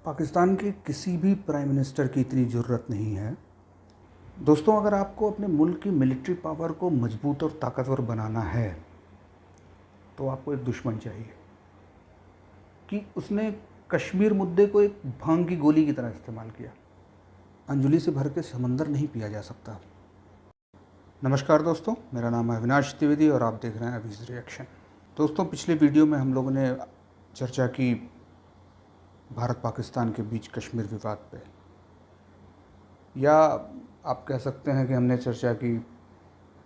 पाकिस्तान के किसी भी प्राइम मिनिस्टर की इतनी ज़रूरत नहीं है। दोस्तों, अगर आपको अपने मुल्क की मिलिट्री पावर को मजबूत और ताकतवर बनाना है तो आपको एक दुश्मन चाहिए कि उसने कश्मीर मुद्दे को एक भांग की गोली की तरह इस्तेमाल किया। अंजलि से भर के समंदर नहीं पिया जा सकता। नमस्कार दोस्तों, मेरा नाम है अविनाश त्रिवेदी और आप देख रहे हैं अवीज़ रिएक्शन। दोस्तों, पिछले वीडियो में हम लोगों ने चर्चा की भारत पाकिस्तान के बीच कश्मीर विवाद पे, या आप कह सकते हैं कि हमने चर्चा की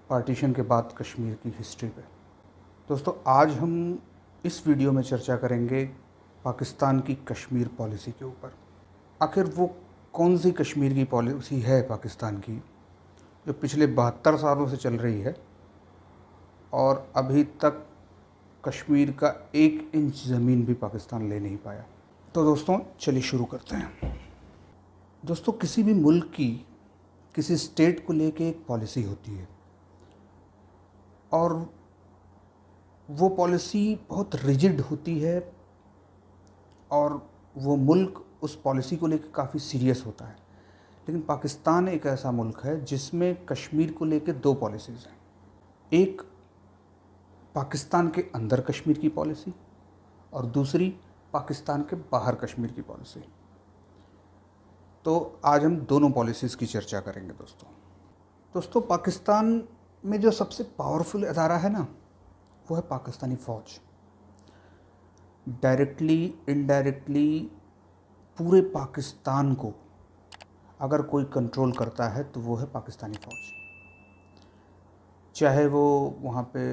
पार्टीशन के बाद कश्मीर की हिस्ट्री पे। दोस्तों, आज हम इस वीडियो में चर्चा करेंगे पाकिस्तान की कश्मीर पॉलिसी के ऊपर। आखिर वो कौन सी कश्मीर की पॉलिसी है पाकिस्तान की जो पिछले 72 सालों से चल रही है और अभी तक कश्मीर का 1 इंच ज़मीन भी पाकिस्तान ले नहीं पाया। तो दोस्तों, चलिए शुरू करते हैं। दोस्तों, किसी भी मुल्क की किसी स्टेट को लेके एक पॉलिसी होती है और वो पॉलिसी बहुत रिजिड होती है और वो मुल्क उस पॉलिसी को लेकर काफ़ी सीरियस होता है। लेकिन पाकिस्तान एक ऐसा मुल्क है जिसमें कश्मीर को लेकर 2 पॉलिसीज़ हैं। एक पाकिस्तान के अंदर कश्मीर की पॉलिसी और दूसरी पाकिस्तान के बाहर कश्मीर की पॉलिसी। तो आज हम दोनों पॉलिसीज़ की चर्चा करेंगे। दोस्तों, पाकिस्तान में जो सबसे पावरफुल अदारा है ना, वो है पाकिस्तानी फ़ौज। डायरेक्टली इनडायरेक्टली पूरे पाकिस्तान को अगर कोई कंट्रोल करता है तो वो है पाकिस्तानी फ़ौज। चाहे वो वहाँ पे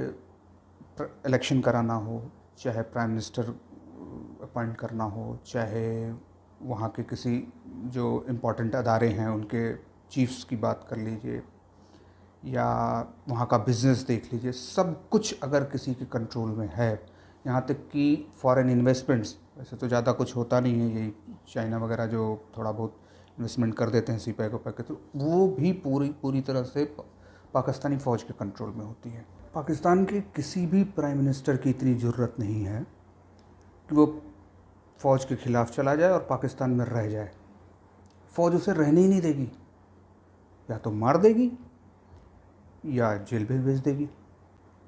इलेक्शन कराना हो, चाहे प्राइम मिनिस्टर अपॉइंट करना हो, चाहे वहाँ के किसी जो इम्पोर्टेंट अदारे हैं उनके चीफ्स की बात कर लीजिए, या वहाँ का बिज़नेस देख लीजिए, सब कुछ अगर किसी के कंट्रोल में है, यहाँ तक कि फॉरेन इन्वेस्टमेंट्स, वैसे तो ज़्यादा कुछ होता नहीं है, यही चाइना वगैरह जो थोड़ा बहुत इन्वेस्टमेंट कर देते हैं सीपैक वपैक, तो वो भी पूरी तरह से पाकिस्तानी फ़ौज के कंट्रोल में होती है। पाकिस्तान के किसी भी प्राइम मिनिस्टर की इतनी ज़रूरत नहीं है कि वो फ़ौज के ख़िलाफ़ चला जाए और पाकिस्तान में रह जाए। फ़ौज उसे रहने ही नहीं देगी, या तो मार देगी या जेल में भेज देगी।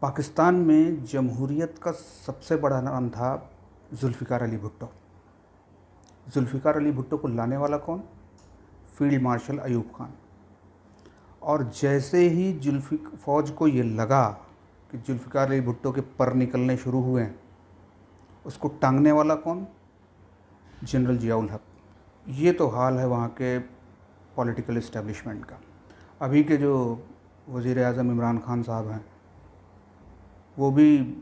पाकिस्तान में जमहूरियत का सबसे बड़ा नाम था जुल्फ़िकार अली भुट्टो। जुल्फ़िकार अली भुट्टो को लाने वाला कौन? Field marshal Ayub Khan. और जैसे ही फ़ौज को ये लगा कि जुल्फ़िकार अली भुट्टो के पर निकलने शुरू हुए हैं, उसको टांगने वाला कौन? जनरल ज़ियाउल हक। ये तो हाल है वहाँ के पॉलिटिकल इस्टेब्लिशमेंट का। अभी के जो वज़ीर आज़म इमरान खान साहब हैं, वो भी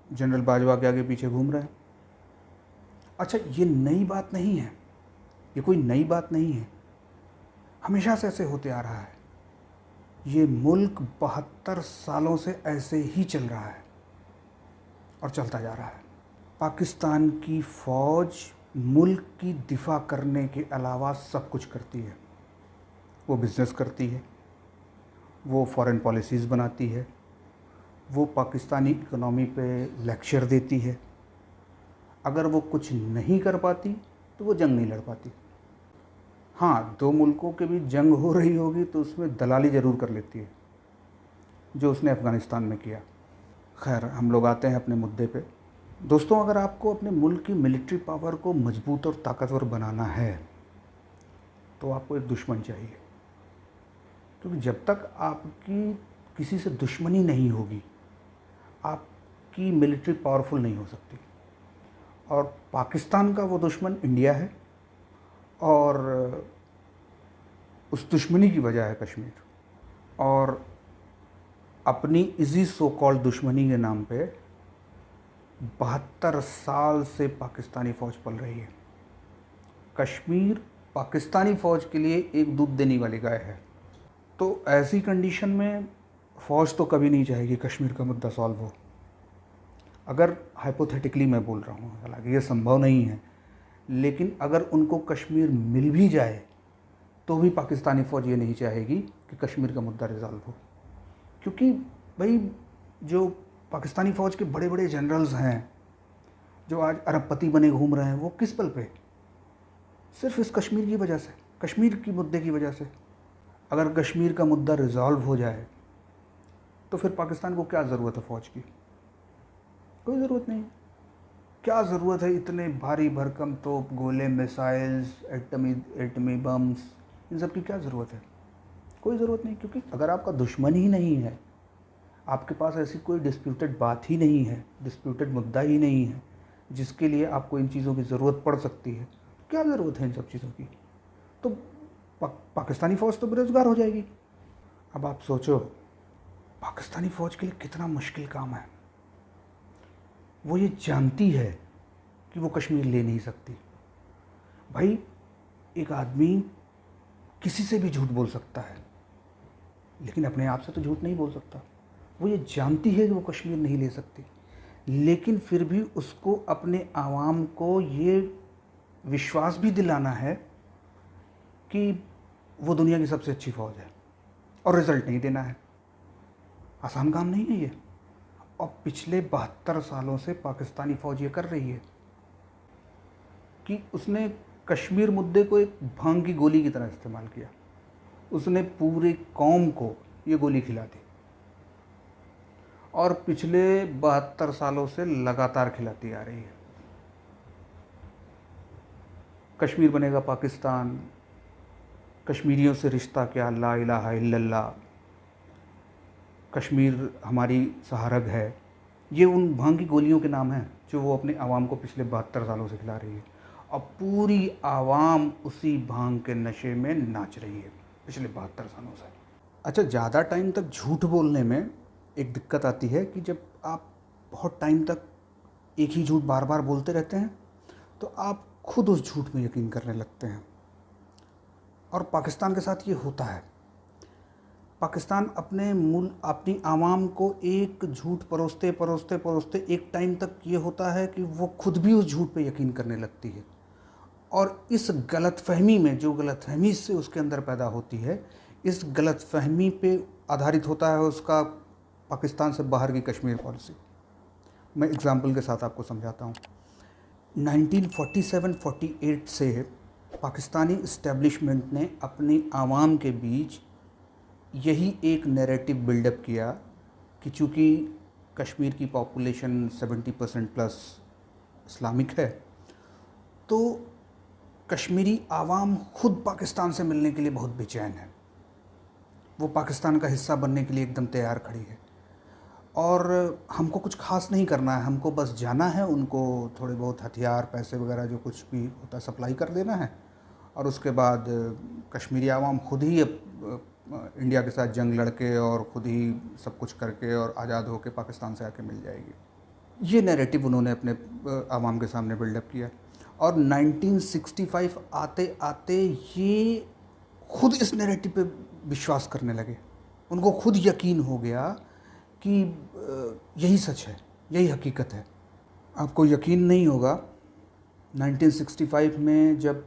जनरल बाजवा के आगे पीछे घूम रहे हैं। अच्छा, ये नई बात नहीं है, ये कोई नई बात नहीं है, हमेशा से ऐसे होते आ रहा है। ये मुल्क 72 सालों से ऐसे ही चल रहा है और चलता जा रहा है। पाकिस्तान की फ़ौज मुल्क की दिफा करने के अलावा सब कुछ करती है। वो बिज़नेस करती है, वो फॉरेन पॉलिसीज़ बनाती है, वो पाकिस्तानी इकोनॉमी पे लेक्चर देती है। अगर वो कुछ नहीं कर पाती तो वो जंग नहीं लड़ पाती। हाँ, 2 मुल्कों के बीच जंग हो रही होगी तो उसमें दलाली ज़रूर कर लेती है, जो उसने अफ़गानिस्तान में किया। खैर, हम लोग आते हैं अपने मुद्दे पे। दोस्तों, अगर आपको अपने मुल्क की मिलिट्री पावर को मजबूत और ताकतवर बनाना है तो आपको एक दुश्मन चाहिए, क्योंकि जब तक आपकी किसी से दुश्मनी नहीं होगी, आपकी मिलिट्री पावरफुल नहीं हो सकती। और पाकिस्तान का वो दुश्मन इंडिया है और उस दुश्मनी की वजह है कश्मीर। और अपनी इसी सो कॉल्ड दुश्मनी के नाम पे 72 साल से पाकिस्तानी फ़ौज पल रही है। कश्मीर पाकिस्तानी फ़ौज के लिए एक दूध देने वाली गाय है। तो ऐसी कंडीशन में फ़ौज तो कभी नहीं चाहेगी कश्मीर का मुद्दा सॉल्व हो। अगर हाइपोथेटिकली मैं बोल रहा हूँ, हालांकि ये संभव नहीं है, लेकिन अगर उनको कश्मीर मिल भी जाए तो भी पाकिस्तानी फ़ौज ये नहीं चाहेगी कि कश्मीर का मुद्दा रिज़ॉल्व हो। क्योंकि भाई, जो पाकिस्तानी फ़ौज के बड़े बड़े जनरल्स हैं जो आज अरबपति बने घूम रहे हैं, वो किस बल पे? सिर्फ इस कश्मीर की वजह से, कश्मीर की मुद्दे की वजह से। अगर कश्मीर का मुद्दा रिज़ॉल्व हो जाए तो फिर पाकिस्तान को क्या ज़रूरत है फ़ौज की? कोई ज़रूरत नहीं। क्या ज़रूरत है इतने भारी भरकम तोप, गोले, मिसाइल्स, एटमी बम्स, इन सब की क्या ज़रूरत है? कोई ज़रूरत नहीं, क्योंकि अगर आपका दुश्मन ही नहीं है, आपके पास ऐसी कोई डिस्प्यूटेड बात ही नहीं है, डिस्प्यूटेड मुद्दा ही नहीं है जिसके लिए आपको इन चीज़ों की ज़रूरत पड़ सकती है, तो क्या ज़रूरत है इन सब चीज़ों की? तो पाकिस्तानी फ़ौज तो बेरोज़गार हो जाएगी। अब आप सोचो, पाकिस्तानी फ़ौज के लिए कितना मुश्किल काम है। वो ये जानती है कि वो कश्मीर ले नहीं सकती। भाई, एक आदमी किसी से भी झूठ बोल सकता है, लेकिन अपने आप से तो झूठ नहीं बोल सकता। वो ये जानती है कि वो कश्मीर नहीं ले सकती, लेकिन फिर भी उसको अपने आवाम को ये विश्वास भी दिलाना है कि वो दुनिया की सबसे अच्छी फ़ौज है, और रिज़ल्ट नहीं देना है। आसान काम नहीं है ये। और पिछले 72 सालों से पाकिस्तानी फ़ौज ये कर रही है कि उसने कश्मीर मुद्दे को एक भांग की गोली की तरह इस्तेमाल किया। उसने पूरी कौम को ये गोली खिला दी, और पिछले 72 सालों से लगातार खिलाती आ रही है। कश्मीर बनेगा पाकिस्तान, कश्मीरियों से रिश्ता क्या, ला इलाहा इल्लल्लाह, कश्मीर हमारी सहारग है। ये उन भांग की गोलियों के नाम हैं जो वो अपने आवाम को पिछले 72 सालों से खिला रही है। अब पूरी आवाम उसी भांग के नशे में नाच रही है पिछले 72 सालों से। अच्छा, ज़्यादा टाइम तक झूठ बोलने में एक दिक्कत आती है कि जब आप बहुत टाइम तक एक ही झूठ बार बार बोलते रहते हैं तो आप खुद उस झूठ में यकीन करने लगते हैं, और पाकिस्तान के साथ ये होता है। पाकिस्तान अपनी आवाम को एक झूठ परोसते परोसते परोसते एक टाइम तक ये होता है कि वो खुद भी उस झूठ पे यकीन करने लगती है, और इस गलतफहमी में, जो गलतफहमी से उसके अंदर पैदा होती है, इस गलतफहमी पे आधारित होता है उसका पाकिस्तान से बाहर की कश्मीर पॉलिसी। मैं एग्ज़ाम्पल के साथ आपको समझाता हूँ। 1947-48 से पाकिस्तानी इस्टेब्लिशमेंट ने अपनी आवाम के बीच यही एक नैरेटिव बिल्डअप किया कि चूँकि कश्मीर की पॉपुलेशन 70% प्लस इस्लामिक है, तो कश्मीरी आवाम खुद पाकिस्तान से मिलने के लिए बहुत बेचैन है। वो पाकिस्तान का हिस्सा बनने के लिए एकदम तैयार खड़ी है, और हमको कुछ खास नहीं करना है, हमको बस जाना है, उनको थोड़े बहुत हथियार, पैसे वगैरह जो कुछ भी होता है सप्लाई कर देना है, और उसके बाद कश्मीरी आवाम खुद ही इंडिया के साथ जंग लड़के और ख़ुद ही सब कुछ करके और आज़ाद होकर पाकिस्तान से आके मिल जाएगी। ये नैरेटिव उन्होंने अपने आवाम के सामने बिल्डअप किया, और 1965 आते आते ये खुद इस नैरेटिव पे विश्वास करने लगे। उनको खुद यकीन हो गया कि यही सच है, यही हकीकत है। आपको यकीन नहीं होगा, 1965 में जब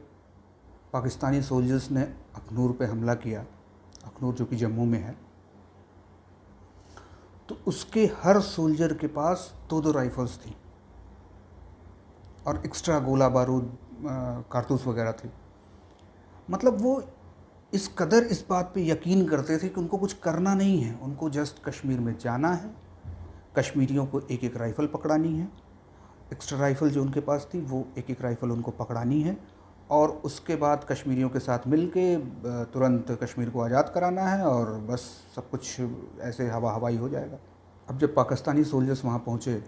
पाकिस्तानी सोल्जर्स ने अखनूर पे हमला किया, अखनूर जो कि जम्मू में है, तो उसके हर सोल्जर के पास 2-2 राइफ़ल्स थी, और एक्स्ट्रा गोला बारूद, कारतूस वगैरह थी। मतलब वो इस कदर इस बात पे यकीन करते थे कि उनको कुछ करना नहीं है, उनको जस्ट कश्मीर में जाना है, कश्मीरियों को एक एक राइफ़ल पकड़ानी है, एक्स्ट्रा राइफ़ल जो उनके पास थी वो एक एक राइफ़ल उनको पकड़ानी है, और उसके बाद कश्मीरियों के साथ मिल के तुरंत कश्मीर को आज़ाद कराना है, और बस सब कुछ ऐसे हवा हवाई हो जाएगा। अब जब पाकिस्तानी सोल्जर्स वहाँ पहुँचे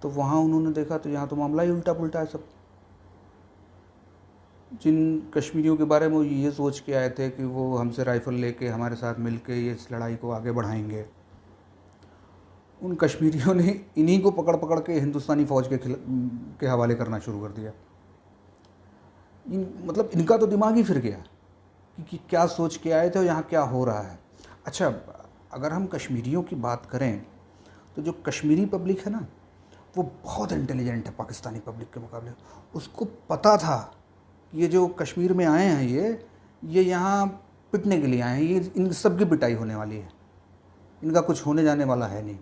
तो वहाँ उन्होंने देखा तो यहाँ तो मामला ही उल्टा पुल्टा है सब। जिन कश्मीरियों के बारे में वो ये सोच के आए थे कि वो हमसे राइफ़ल लेके हमारे साथ मिल के ये इस लड़ाई को आगे बढ़ाएंगे, उन कश्मीरियों ने इन्हीं को पकड़ पकड़ के हिंदुस्तानी फ़ौज के हवाले करना शुरू कर दिया। मतलब इनका तो दिमाग ही फिर गया कि क्या सोच के आए थे और यहाँ क्या हो रहा है। अच्छा, अगर हम कश्मीरियों की बात करें तो जो कश्मीरी पब्लिक है ना, वो बहुत इंटेलिजेंट है पाकिस्तानी पब्लिक के मुकाबले। उसको पता था कि ये जो कश्मीर में आए हैं ये यहाँ पिटने के लिए आए हैं, ये इन सब की पिटाई होने वाली है, इनका कुछ होने जाने वाला है नहीं।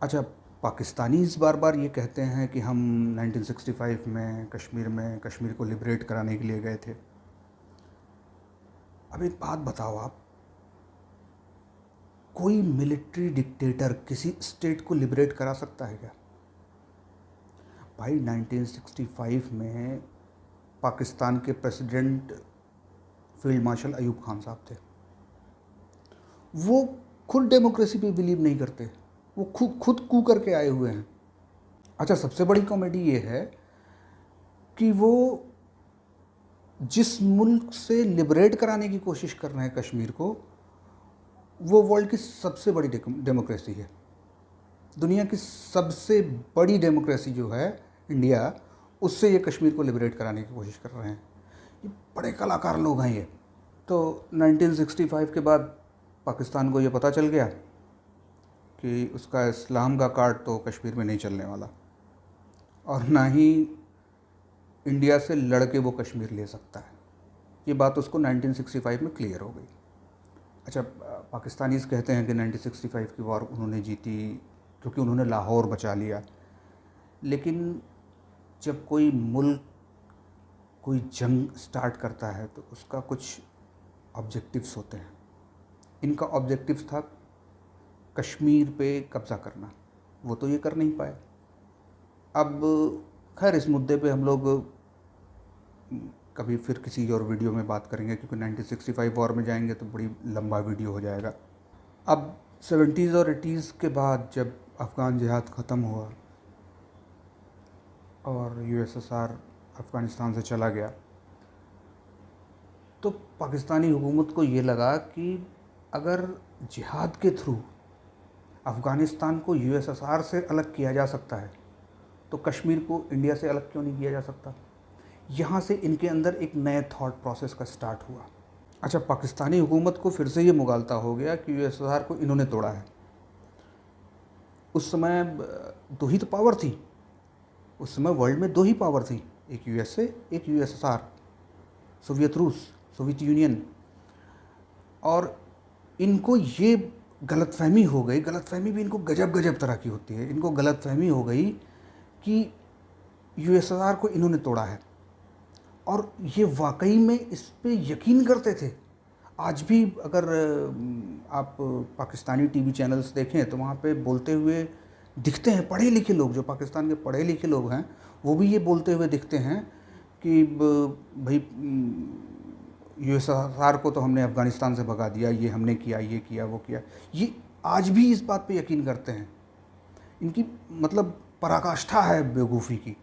अच्छा, पाकिस्तानीज़ बार बार ये कहते हैं कि हम 1965 में कश्मीर को लिबरेट कराने के लिए गए थे। अब एक बात बताओ आप, कोई मिलिट्री डिक्टेटर किसी स्टेट को लिबरेट करा सकता है क्या? भाई 1965 में पाकिस्तान के president field marshal Ayub Khan साहब थे। वो खुद डेमोक्रेसी पे बिलीव नहीं करते, वो खुद कू करके आए हुए हैं। अच्छा, सबसे बड़ी कॉमेडी ये है कि वो जिस मुल्क से लिबरेट कराने की कोशिश कर रहे हैं कश्मीर को, वो वर्ल्ड की सबसे बड़ी डेमोक्रेसी है। दुनिया की सबसे बड़ी डेमोक्रेसी जो है इंडिया, उससे ये कश्मीर को लिबरेट कराने की कोशिश कर रहे हैं। ये बड़े कलाकार लोग हैं ये। तो 1965 के बाद पाकिस्तान को ये पता चल गया कि उसका इस्लाम का कार्ड तो कश्मीर में नहीं चलने वाला, और ना ही इंडिया से लड़ के वो कश्मीर ले सकता है। ये बात उसको 1965 में क्लियर हो गई। अच्छा, पाकिस्तानीज़ कहते हैं कि 1965 की वॉर उन्होंने जीती क्योंकि उन्होंने लाहौर बचा लिया, लेकिन जब कोई मुल्क कोई जंग स्टार्ट करता है तो उसका कुछ ऑब्जेक्टिव्स होते हैं। इनका ऑब्जेक्टिव था कश्मीर पे कब्ज़ा करना, वो तो ये कर नहीं पाए। अब खैर इस मुद्दे पे हम लोग कभी फिर किसी और वीडियो में बात करेंगे, क्योंकि 1965 वॉर में जाएंगे तो बड़ी लंबा वीडियो हो जाएगा। अब 70s और 80s के बाद जब अफ़गान जिहाद ख़त्म हुआ और यूएसएसआर अफ़गानिस्तान से चला गया, तो पाकिस्तानी हुकूमत को ये लगा कि अगर जिहाद के थ्रू अफ़गानिस्तान को यूएसएसआर से अलग किया जा सकता है, तो कश्मीर को इंडिया से अलग क्यों नहीं किया जा सकता। यहाँ से इनके अंदर एक नए थॉट प्रोसेस का स्टार्ट हुआ। अच्छा, पाकिस्तानी हुकूमत को फिर से ये मुगालता हो गया कि यूएसएसआर को इन्होंने तोड़ा है। उस समय दो ही तो पावर थी, उस समय वर्ल्ड में दो ही पावर थी, एक यूएसए, एक यूएसएसआर, सोवियत रूस, सोवियत यूनियन। और इनको ये गलतफहमी हो गई, गलतफहमी भी इनको गजब तरह की होती है। इनको गलतफहमी हो गई कि यूएसएसआर को इन्होंने तोड़ा है, और ये वाकई में इस पे यकीन करते थे। आज भी अगर आप पाकिस्तानी टीवी चैनल्स देखें तो वहाँ पे बोलते हुए दिखते हैं पढ़े लिखे लोग, जो पाकिस्तान के पढ़े लिखे लोग हैं वो भी ये बोलते हुए दिखते हैं कि भाई यूएसएसआर को तो हमने अफ़गानिस्तान से भगा दिया, ये हमने किया, ये किया, वो किया। ये आज भी इस बात पे यकीन करते हैं। इनकी मतलब पराकाष्ठा है बेवकूफ़ी की।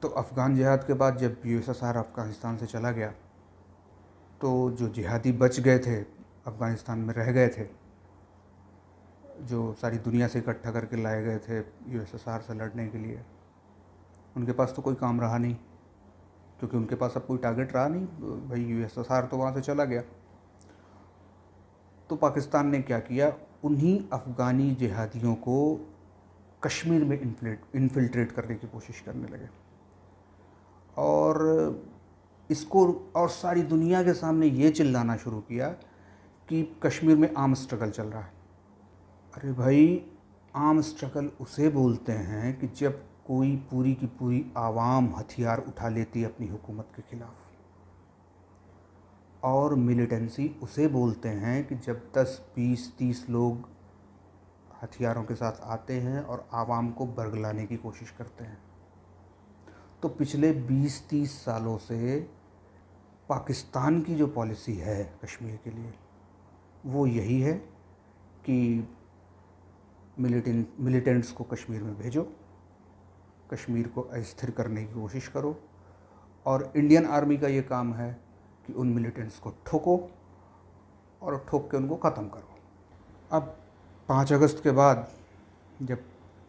तो अफ़गान जिहाद के बाद जब यूएसएसआर अफ़गानिस्तान से चला गया, तो जो जिहादी बच गए थे, अफ़गानिस्तान में रह गए थे, जो सारी दुनिया से इकट्ठा करके लाए गए थे यूएसएसआर से लड़ने के लिए, उनके पास तो कोई काम रहा नहीं, क्योंकि उनके पास अब कोई टारगेट रहा नहीं। भाई यूएसएसआर तो वहाँ से चला गया। तो पाकिस्तान ने क्या किया, उन्हीं अफ़गानी जिहादियों को कश्मीर में इन्फिल्ट्रेट करने की कोशिश करने लगे, और इसको और सारी दुनिया के सामने ये चिल्लाना शुरू किया कि कश्मीर में आर्म स्ट्रगल चल रहा है। अरे भाई, आर्म स्ट्रगल उसे बोलते हैं कि जब कोई पूरी की पूरी आवाम हथियार उठा लेती है अपनी हुकूमत के ख़िलाफ़, और मिलिटेंसी उसे बोलते हैं कि जब 10, 20, 30 लोग हथियारों के साथ आते हैं और आवाम को बरगलाने की कोशिश करते हैं। तो पिछले 20-30 सालों से पाकिस्तान की जो पॉलिसी है कश्मीर के लिए, वो यही है कि मिलिटेंट्स को कश्मीर में भेजो, कश्मीर को अस्थिर करने की कोशिश करो, और इंडियन आर्मी का ये काम है कि उन मिलिटेंट्स को ठोको और ठोक के उनको ख़त्म करो। अब 5 अगस्त के बाद जब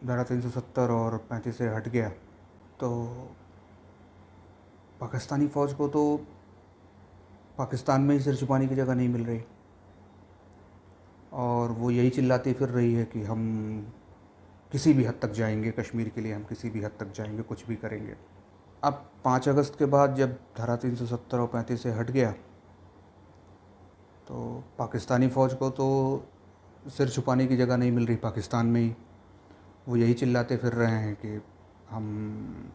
धारा 370 और 35 से हट गया, तो पाकिस्तानी फ़ौज को तो पाकिस्तान में ही सिर छुपाने की जगह नहीं मिल रही, और वो यही चिल्लाती फिर रही है कि हम किसी भी हद तक जाएंगे कश्मीर के लिए, हम किसी भी हद तक जाएंगे, कुछ भी करेंगे। अब 5 अगस्त के बाद जब धारा 370 और 35 से हट गया, तो पाकिस्तानी फ़ौज को तो सिर छुपाने की जगह नहीं मिल रही पाकिस्तान में ही, वो यही चिल्लाते फिर रहे हैं कि हम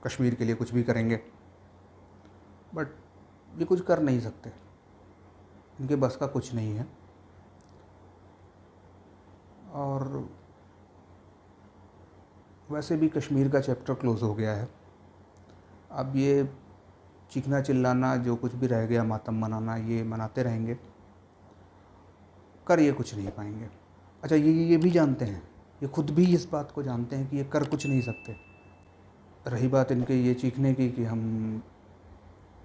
कश्मीर के लिए कुछ भी करेंगे, बट ये कुछ कर नहीं सकते, इनके बस का कुछ नहीं है। और वैसे भी कश्मीर का चैप्टर क्लोज़ हो गया है। अब ये चीखना चिल्लाना, जो कुछ भी रह गया मातम मनाना, ये मनाते रहेंगे, कर ये कुछ नहीं पाएंगे। अच्छा, ये भी जानते हैं, ये खुद भी इस बात को जानते हैं कि ये कर कुछ नहीं सकते। रही बात इनके ये चीखने की कि हम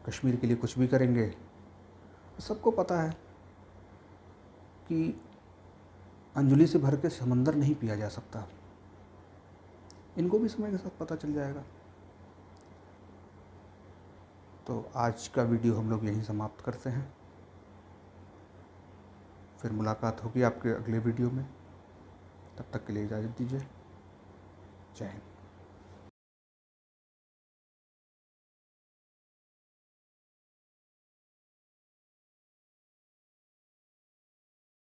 कश्मीर के लिए कुछ भी करेंगे, तो सबको पता है कि अंजलि से भर के समंदर नहीं पिया जा सकता। इनको भी समय के साथ पता चल जाएगा। तो आज का वीडियो हम लोग यहीं समाप्त करते हैं, फिर मुलाकात होगी आपके अगले वीडियो में। तब तक के लिए इजाज़त दीजिए। जय हिंद।